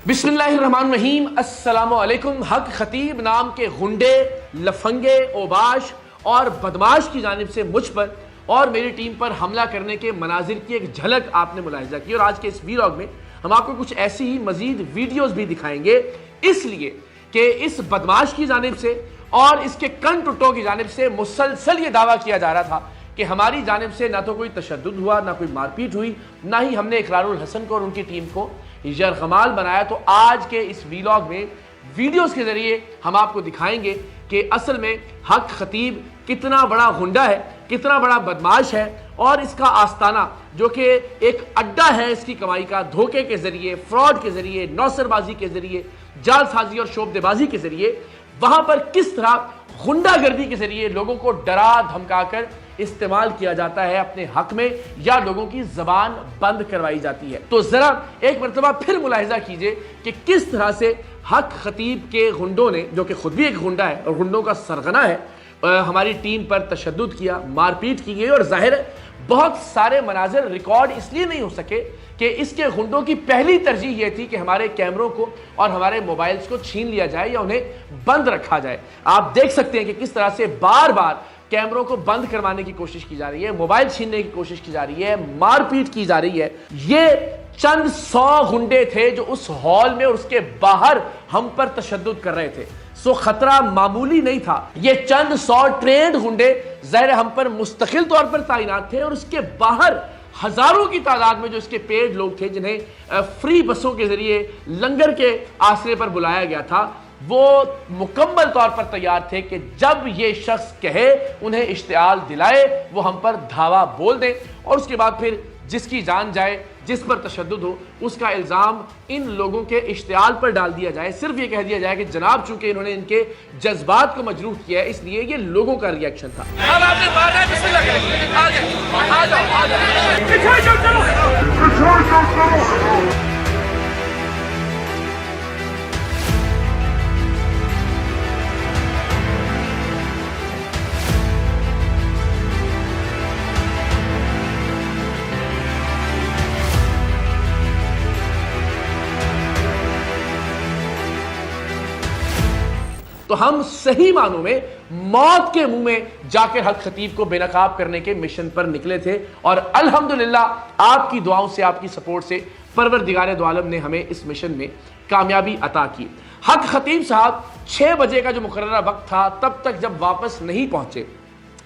बिस्मिल्लाहिर्रहमानिर्रहीम। अस्सलामुअलैकुम। हक खतीब नाम के गुंडे, लफंगे, ओबाश और बदमाश की जानिब से मुझ पर और मेरी टीम पर हमला करने के मनाजिर की एक झलक आपने मुलाहिजा की और आज के इस वीलॉग में हम आपको कुछ ऐसी ही मजीद वीडियोस भी दिखाएंगे, इसलिए कि इस बदमाश की जानिब से और इसके कंटुटों की जानिब से मुसलसल ये दावा किया जा रहा था कि हमारी जानिब से ना तो कोई तशद्दुद हुआ, ना कोई मारपीट हुई, ना ही हमने इकरारुल हसन को और उनकी टीम को यरगमाल बनाया। तो आज के इस वीलॉग में वीडियोस के जरिए हम आपको दिखाएंगे कि असल में हक खतीब कितना बड़ा गुंडा है, कितना बड़ा बदमाश है और इसका आस्ताना जो कि एक अड्डा है इसकी कमाई का, धोखे के जरिए, फ्रॉड के जरिए, नौसरबाजी के जरिए, जालसाजी और शोबदेबाजी के जरिए वहां पर किस तरह गुंडागर्दी के जरिए लोगों को डरा धमकाकर इस्तेमाल किया जाता है अपने हक में या लोगों की जबान बंद करवाई जाती है। तो जरा एक मरतबा फिर मुलाहिजा कीजिए कि किस तरह से हक खतीब के गुंडों ने, जो कि खुद भी एक गुंडा है और गुंडों का सरगना है, हमारी टीम पर तशद्दुद किया, मारपीट की गई और जाहिर है बहुत सारे मनाजिर रिकॉर्ड इसलिए नहीं हो सके कि इसके गुंडों की पहली तरजीह यह थी कि हमारे कैमरों को और हमारे मोबाइल्स को छीन लिया जाए या उन्हें बंद रखा जाए। आप देख सकते हैं कि किस तरह से बार बार कैमरों को बंद करवाने की कोशिश की जा रही है, मोबाइल छीनने की कोशिश की जा रही है, मारपीट की जा रही है। ये चंद 100 गुंडे थे जो उस हॉल में और उसके बाहर हम पर तशद्दुद कर रहे थे। सो खतरा मामूली नहीं था। ये चंद 100 ट्रेंड गुंडे ज़ाहिर हम पर मुस्तकिल तौर पर तैनात थे और उसके बाहर हजारों की तादाद में जो इसके पेड लोग थे जिन्हें फ्री बसों के जरिए लंगर के आसरे पर बुलाया गया था, वो मुकम्मल तौर पर तैयार थे कि जब ये शख्स कहे उन्हें इश्तियाल दिलाए वो हम पर धावा बोल दें और उसके बाद फिर जिसकी जान जाए, जिस पर तशद्दुद हो, उसका इल्ज़ाम इन लोगों के इश्तियाल पर डाल दिया जाए। सिर्फ ये कह दिया जाए कि जनाब चूंकि इन्होंने इनके जज्बात को मजरूह किया है इसलिए ये लोगों का रिएक्शन था। अब आपने मारना है, बिस्मिल्लाह करें। आ जाओ। तो हम सही मानों में मौत के मुंह में जाकर हक खतीब को बेनकाब करने के मिशन पर निकले थे और अल्हम्दुलिल्लाह आपकी दुआओं से, आपकी सपोर्ट से परवरदिगार दो आलम ने हमें इस मिशन में कामयाबी अता की। हक खतीब साहब 6 बजे का जो मुकर्ररा वक्त था तब तक जब वापस नहीं पहुंचे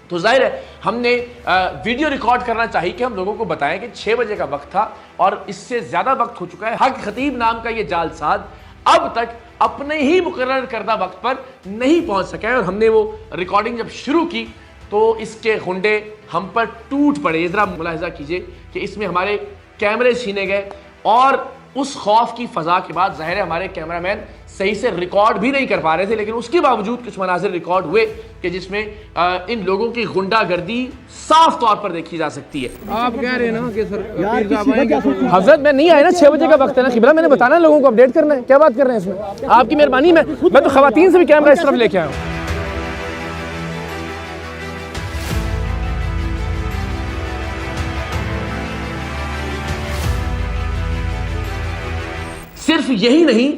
तो जाहिर है हमने वीडियो रिकॉर्ड करना चाहिए कि हम लोगों को बताएं कि 6 बजे का वक्त था और इससे ज्यादा वक्त हो चुका है। हक खतीब नाम का ये जालसाज अब तक अपने ही मुकर्रर करदा वक्त पर नहीं पहुंच सका है और हमने वो रिकॉर्डिंग जब शुरू की तो इसके गुंडे हम पर टूट पड़े। जरा मुलाहिजा कीजिए कि इसमें हमारे कैमरे छीने गए और उस खौफ की फजा के बाद जाहिर है हमारे कैमरामैन सही से रिकॉर्ड भी नहीं कर पा रहे थे, लेकिन उसके बावजूद कुछ मनाजिर रिकॉर्ड हुए कि जिसमें इन लोगों की गुंडागर्दी साफ तौर पर देखी जा सकती है। आप कह रहे हैं ना कि सर हजरत मैं नहीं आया ना, 6 बजे का वक्त है ना खिबला, मैंने बताना लोगों को अपडेट करना है। क्या बात कर रहे हैं इसमें? आपकी मेहरबानी। मैं तो खवातीन से भी कैमरा इस तरफ लेके आया हूँ। सिर्फ यही नहीं,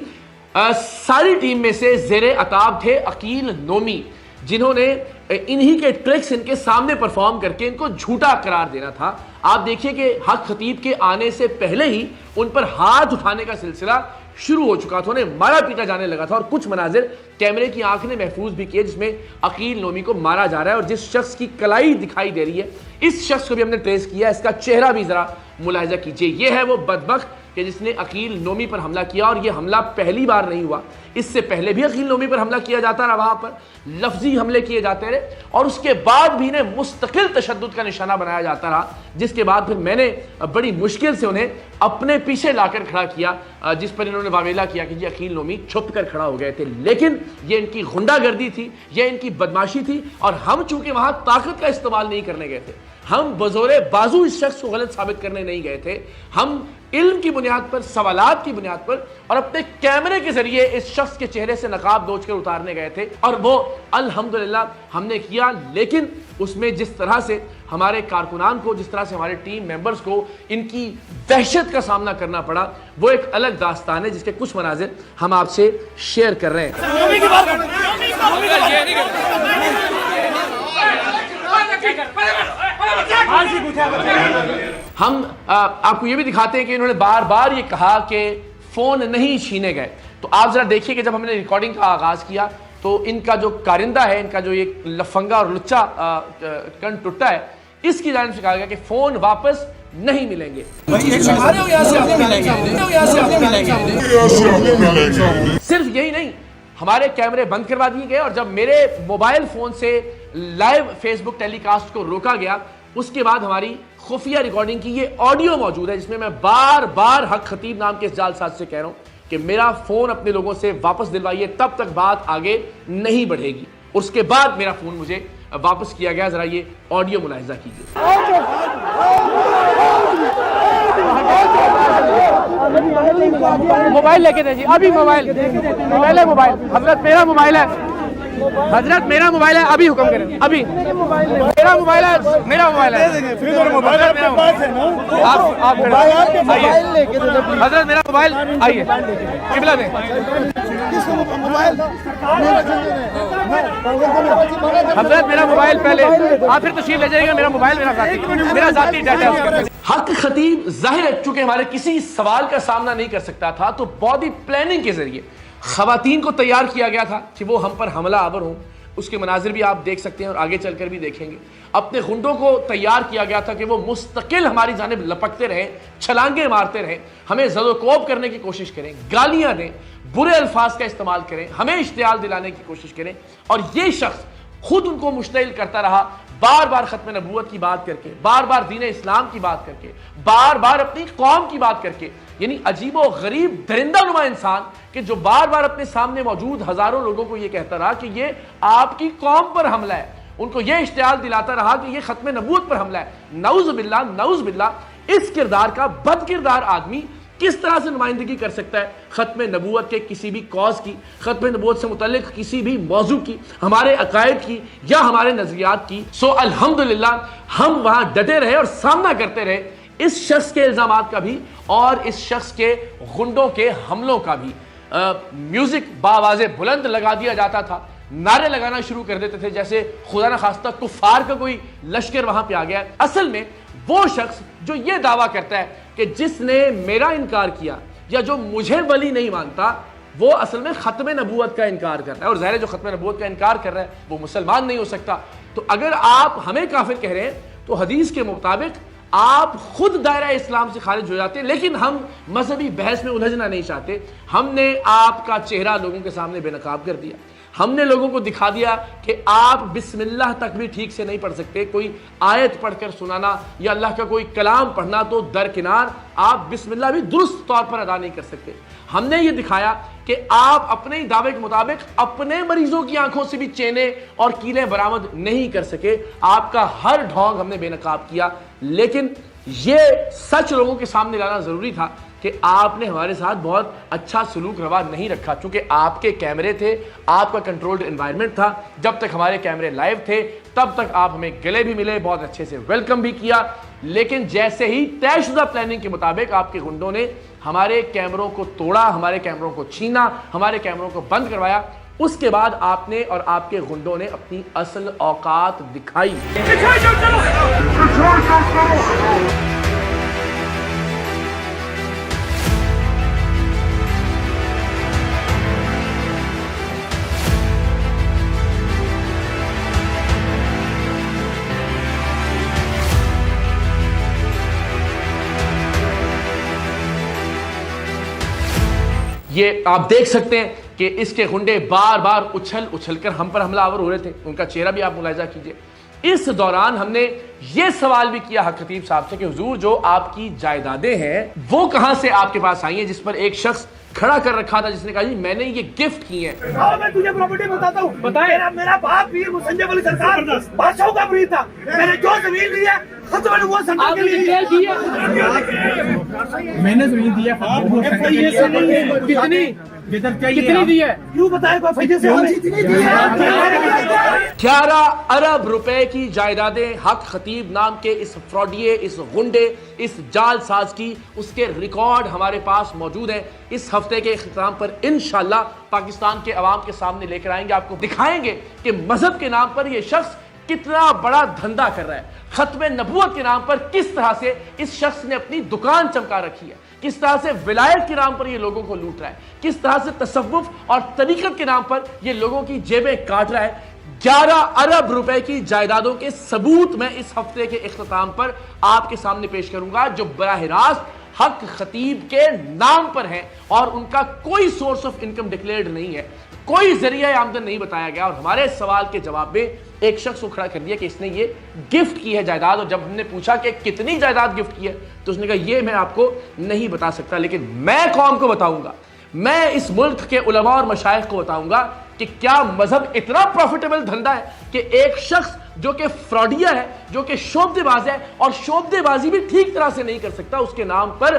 सारी टीम में से ज़ेरे अताब थे अकील नोमी, जिन्होंने इन्हीं के ट्रिक्स इनके सामने परफॉर्म करके इनको झूठा करार देना था। आप देखिए कि हक खतीब के आने से पहले ही उन पर हाथ उठाने का सिलसिला शुरू हो चुका था, उन्हें मारा पीटा जाने लगा था और कुछ मनाजिर कैमरे की आंख ने महफूज भी किए जिसमें अकील नोमी को मारा जा रहा है और जिस शख्स की कलाई दिखाई दे रही है इस शख्स को भी हमने ट्रेस किया। इसका चेहरा भी जरा मुलाहिजा कीजिए। यह है वो बदबख्त कि जिसने अकील नोमी पर हमला किया और यह हमला पहली बार नहीं हुआ, इससे पहले भी अकील नोमी पर हमला किया जाता रहा, वहां पर लफ्जी हमले किए जाते रहे और उसके बाद भी इन्हें मुस्तकिल तशद्दुद का निशाना बनाया जाता रहा, जिसके बाद फिर मैंने बड़ी मुश्किल से उन्हें अपने पीछे लाकर खड़ा किया, जिस पर इन्होंने वावेला किया कि जी अकील नोमी छुप कर खड़ा हो गए थे। लेकिन ये इनकी गुंडागर्दी थी, यह इनकी बदमाशी थी और हम चूंकि वहां ताकत का इस्तेमाल नहीं करने गए थे, हम बजोरे बाजू इस शख्स को गलत साबित करने नहीं गए थे, हम इल्म की बुनियाद पर, सवालात की बुनियाद पर और अपने कैमरे के जरिए इस शख्स के चेहरे से नकाब दोच कर उतारने गए थे और वो अल्हम्दुलिल्लाह हमने किया। लेकिन उसमें जिस तरह से हमारे कारकुनान को, जिस तरह से हमारे टीम मेंबर्स को इनकी दहशत का सामना करना पड़ा, वो एक अलग दास्तान है जिसके कुछ मनाजिर हम आपसे शेयर कर रहे हैं। हम आपको ये भी दिखाते हैं कि इन्होंने बार बार ये कहा कि फोन नहीं छीने गए। तो आप जरा देखिए कि जब हमने रिकॉर्डिंग का आगाज किया तो इनका जो कारिंदा है, इनका जो ये लफंगा और लुच्चा कन टुट्टा है, इसकी जानिब से कहा गया कि फोन वापस नहीं मिलेंगे। सिर्फ यही नहीं, हमारे कैमरे बंद करवा दिए गए और जब मेरे मोबाइल फोन से लाइव फेसबुक टेलीकास्ट को रोका गया, उसके बाद हमारी खुफिया रिकॉर्डिंग की ये ऑडियो मौजूद है जिसमें मैं बार बार हक खतीब नाम के इस जालसाज से कह रहा हूं कि मेरा फोन अपने लोगों से वापस दिलवाइए, तब तक बात आगे नहीं बढ़ेगी। उसके बाद मेरा फोन मुझे वापस किया गया। जरा ये ऑडियो मुलाहिजा कीजिए। मोबाइल लेके दे जी, अभी मोबाइल पहले मोबाइल। हजरत मेरा मोबाइल है, हजरत मेरा मोबाइल है, अभी हुक्म करें। अभी मेरा मोबाइल है, मेरा मोबाइल है। आप हजरत मेरा मोबाइल आइए, किबला दें। हजरत मेरा मोबाइल पहले, आप फिर तशरीफ ले जाइएगा। मेरा मोबाइल मेरा जाती डाटा है। हक खतीब जाहिर है चूंकि हमारे किसी सवाल का सामना नहीं कर सकता था, तो बहुत ही प्लानिंग के जरिए खवातीन को तैयार किया गया था कि वो हम पर हमला आवर हों। उसके मनाजिर भी आप देख सकते हैं और आगे चलकर भी देखेंगे। अपने गुंडों को तैयार किया गया था कि वो मुस्तकिल हमारी जानिब लपकते रहें, छलांगे मारते रहें, हमें ज़दोकोब करने की कोशिश करें, गालियां दें, बुरे अल्फाज का इस्तेमाल करें, हमें इश्तियाल दिलाने की कोशिश करें। और ये शख्स खुद उनको मुश्तइल करता रहा, बार बार खत्म नबूवत की बात करके, बार बार दीन इस्लाम की बात करके, बार बार अपनी कौम की बात करके। यानी अजीबो गरीब दरिंदा नुमा इंसान कि जो बार बार अपने सामने मौजूद हजारों लोगों को यह कहता रहा कि ये आपकी कौम पर हमला है, उनको यह इश्तियाल दिलाता रहा कि यह खत्म नबूवत पर हमला है। नऊज़ बिल्लाह, नऊज़ बिल्लाह। इस किरदार का बद किरदार आदमी किस तरह से नुमाइंदगी कर सकता है खत्म नबूवत के किसी भी कॉज की, खत्म नबूवत से मुतल्लिक किसी भी मौजू की, हमारे अकायद की या हमारे नजरियात की। सो अल्हम्दुलिल्लाह हम वहां डटे रहे और सामना करते रहे इस शख्स के इल्जामात का भी और इस शख्स के गुंडों के हमलों का भी। म्यूजिक बावाज़े बुलंद लगा दिया जाता था, नारे लगाना शुरू कर देते थे जैसे खुदा न खास्ता कुफार का कोई लश्कर वहां पे आ गया। असल में वो शख्स जो ये दावा करता है कि जिसने मेरा इनकार किया या जो मुझे वली नहीं मानता, वो असल में खत्म नबूवत का इनकार कर रहा है। और ज़ाहिर है जो खत्म नबूवत का इनकार कर रहा है वो मुसलमान नहीं हो सकता। तो अगर आप हमें काफिर कह रहे हैं तो हदीस के मुताबिक आप खुद दायरा इस्लाम से खारिज हो जाते। लेकिन हम मजहबी बहस में उलझना नहीं चाहते। हमने आपका चेहरा लोगों के सामने बेनकाब कर दिया। हमने लोगों को दिखा दिया कि आप बिस्मिल्लाह तक भी ठीक से नहीं पढ़ सकते। कोई आयत पढ़कर सुनाना या अल्लाह का कोई कलाम पढ़ना तो दरकिनार, आप बिस्मिल्लाह भी दुरुस्त तौर पर अदा नहीं कर सकते। हमने ये दिखाया कि आप अपने ही दावे के मुताबिक अपने मरीजों की आंखों से भी चेने और कीलें बरामद नहीं कर सके। आपका हर ढोंग हमने बेनकाब किया। लेकिन ये सच लोगों के सामने लाना जरूरी था कि आपने हमारे साथ बहुत अच्छा सलूक रवा नहीं रखा। चूंकि आपके कैमरे थे, आपका कंट्रोल्ड एनवायरनमेंट था, जब तक हमारे कैमरे लाइव थे तब तक आप हमें गले भी मिले, बहुत अच्छे से वेलकम भी किया। लेकिन जैसे ही तयशुदा प्लानिंग के मुताबिक आपके गुंडों ने हमारे कैमरों को तोड़ा, हमारे कैमरों को छीना, हमारे कैमरों को बंद करवाया, उसके बाद आपने और आपके गुंडों ने अपनी असल औकात दिखाई। ये आप देख सकते हैं कि इसके गुंडे बार बार उछल उछलकर हम पर हमलावर हो रहे थे। उनका चेहरा भी आप मुलाहिजा कीजिए। इस दौरान हमने ये सवाल भी किया हक खतीब साहब से कि हुजूर जो आपकी जायदादें हैं वो कहां से आपके पास आई हैं, जिस पर एक शख्स खड़ा कर रखा था जिसने कहा जी मैंने ये गिफ्ट की है। मैं तुझे प्रॉपर्टी बताता हूँ। मेरा बाप पीर मुसंजब अली सरकार बादशाहों का पीर था। मैंने जो जमीन ली है वो सेंटर के लिए डिटेल दी है, मैंने तो नहीं दिया कितनी कितनी दी है? क्यों बताए फैजे से 11 अरब रुपए की जायदादें हक खतीब नाम के इस फ्रॉडिये, इस गुंडे, इस जालसाज की, उसके रिकॉर्ड हमारे पास मौजूद है। इस हफ्ते के इख्तिताम पर इंशाल्लाह पाकिस्तान के अवाम के सामने लेकर आएंगे, आपको दिखाएंगे कि मजहब के नाम पर यह शख्स कितना बड़ा धंधा कर रहा है। खत्म नबूवत के नाम पर किस तरह से इस शख्स ने अपनी दुकान चमका रखी है, किस तरह से विलायत के नाम पर ये लोगों को लूट रहा है, किस तरह से तसव्वुफ और तरीकत के नाम पर ये लोगों की जेबें काट रहा है। 11 अरब रुपए की जायदादों के सबूत मैं इस हफ्ते के इख्तिताम पर आपके सामने पेश करूंगा, जो बराह रास्त हक खतीब के नाम पर है और उनका कोई सोर्स ऑफ इनकम डिक्लेयर्ड नहीं है, कोई जरिया आमदन नहीं बताया गया। और हमारे सवाल के जवाब में एक शख्स को खड़ा कर दिया कि इसने ये गिफ्ट की है जायदाद, और जब हमने पूछा कि कितनी जायदाद गिफ्ट की है तो उसने कहा ये मैं आपको नहीं बता सकता, लेकिन मैं कौम को बताऊंगा, मैं इस मुल्क के उलमा और मशाइख को बताऊंगा कि क्या मजहब इतना प्रॉफिटेबल धंधा है कि एक शख्स जो कि फ्रॉडिया है, जो कि शोबदेबाज है और शोबदेबाजी भी ठीक तरह से नहीं कर सकता, उसके नाम पर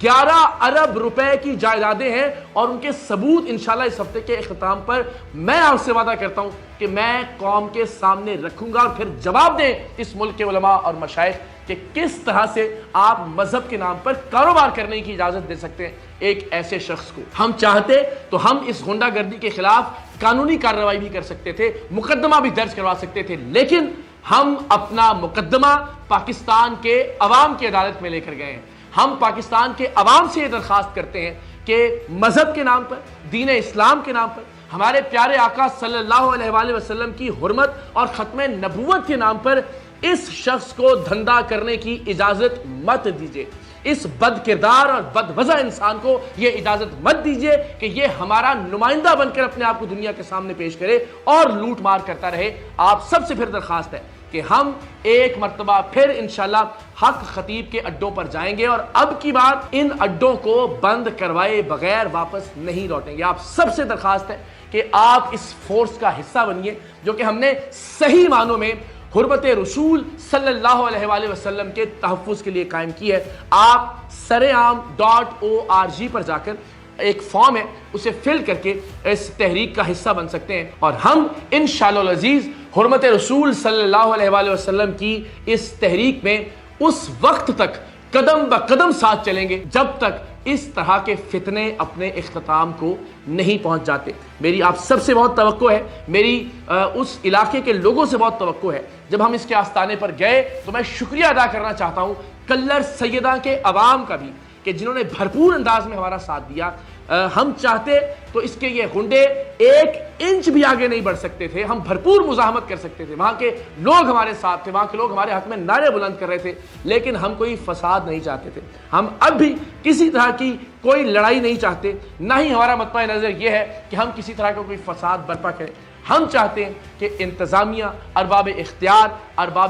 11 अरब रुपए की जायदादें हैं। और उनके सबूत इंशाल्लाह इस हफ्ते के इख्तिताम पर मैं आपसे वादा करता हूं कि मैं कौम के सामने रखूंगा और फिर जवाब दें इस मुल्क के उलमा और मशाइख कि किस तरह से आप मजहब के नाम पर कारोबार करने की इजाजत दे सकते हैं एक ऐसे शख्स को। हम चाहते तो हम इस गुंडागर्दी के खिलाफ कानूनी कार्रवाई भी कर सकते थे, मुकदमा भी दर्ज करवा सकते थे, लेकिन हम अपना मुकदमा पाकिस्तान के अवाम की अदालत में लेकर गए हैं। हम पाकिस्तान के अवाम से यह दरखास्त करते हैं कि मजहब के नाम पर, दीन इस्लाम के नाम पर, हमारे प्यारे आका सल्लल्लाहु अलैहि वसल्लम की हुर्मत और खत्म नबूवत के नाम पर इस शख्स को धंधा करने की इजाजत मत दीजिए। इस बद किरदार और बदवजह इंसान को यह इजाजत मत दीजिए कि यह हमारा नुमाइंदा बनकर अपने आप को दुनिया के सामने पेश करे और लूट मार करता रहे। आप सबसे फिर दरखास्त है कि हम एक मर्तबा फिर इंशाल्लाह हक खतीब के अड्डों पर जाएंगे और अब की बात इन अड्डों को बंद करवाए बगैर वापस नहीं लौटेंगे। आप सबसे दरखास्त है कि आप इस फोर्स का हिस्सा बनिए जो कि हमने सही मानों में हुर्मत रसूल सल्लल्लाहु अलैहि वसल्लम के तहफ़्फ़ुज़ के लिए कायम की है। आप saream.org पर जाकर एक फॉर्म है उसे फिल करके इस तहरीक का हिस्सा बन सकते हैं और हम इंशाअल्लाह अज़ीज़ हुर्मत रसूल सल्लल्लाहु अलैहि वसल्लम की इस तहरीक में उस वक्त तक कदम ब कदम साथ चलेंगे जब तक इस तरह के फितने अपने इख्तिताम को नहीं पहुंच जाते। मेरी आप सबसे बहुत तवक्को है, मेरी उस इलाके के लोगों से बहुत तवक्को है। जब हम इसके आस्ताने पर गए तो मैं शुक्रिया अदा करना चाहता हूं कल्लर सैयदा के अवाम का भी कि जिन्होंने भरपूर अंदाज में हमारा साथ दिया। हम चाहते तो इसके ये गुंडे 1 इंच भी आगे नहीं बढ़ सकते थे, हम भरपूर मुजाहमत कर सकते थे, वहां के लोग हमारे साथ थे, वहां के लोग हमारे हक में नारे बुलंद कर रहे थे, लेकिन हम कोई फसाद नहीं चाहते थे। हम अब भी किसी तरह की कोई लड़ाई नहीं चाहते, ना ही हमारा मतबा नजर यह है कि हम किसी तरह का कोई फसाद बर्पा करें। हम चाहते हैं कि इंतजामिया, अरबाब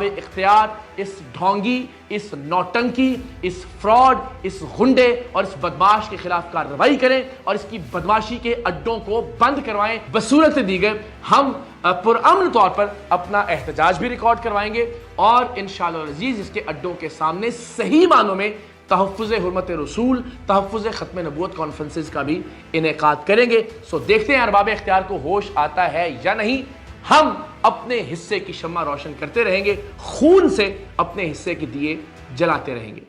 इख्तियार इस ढोंगी, इस नौटंकी, इस फ्रॉड, इस गुंडे और इस बदमाश के खिलाफ कार्रवाई करें और इसकी बदमाशी के अड्डों को बंद करवाएं। बसूरत दीगर हम पुरअमन तौर पर अपना एहतजाज भी रिकॉर्ड करवाएंगे और इंशाअल्लाह अज़ीज़ इसके अड्डों के सामने सही मानों में तहफ़्फ़ुज़ हुर्मत रसूल, तहफ़्फ़ुज़ ख़त्म नबूवत कॉन्फ्रेंसेस का भी इनेकाद करेंगे। सो देखते हैं अरबाब इख्तियार को होश आता है या नहीं। हम अपने हिस्से की शम्मा रोशन करते रहेंगे, खून से अपने हिस्से के दिए जलाते रहेंगे।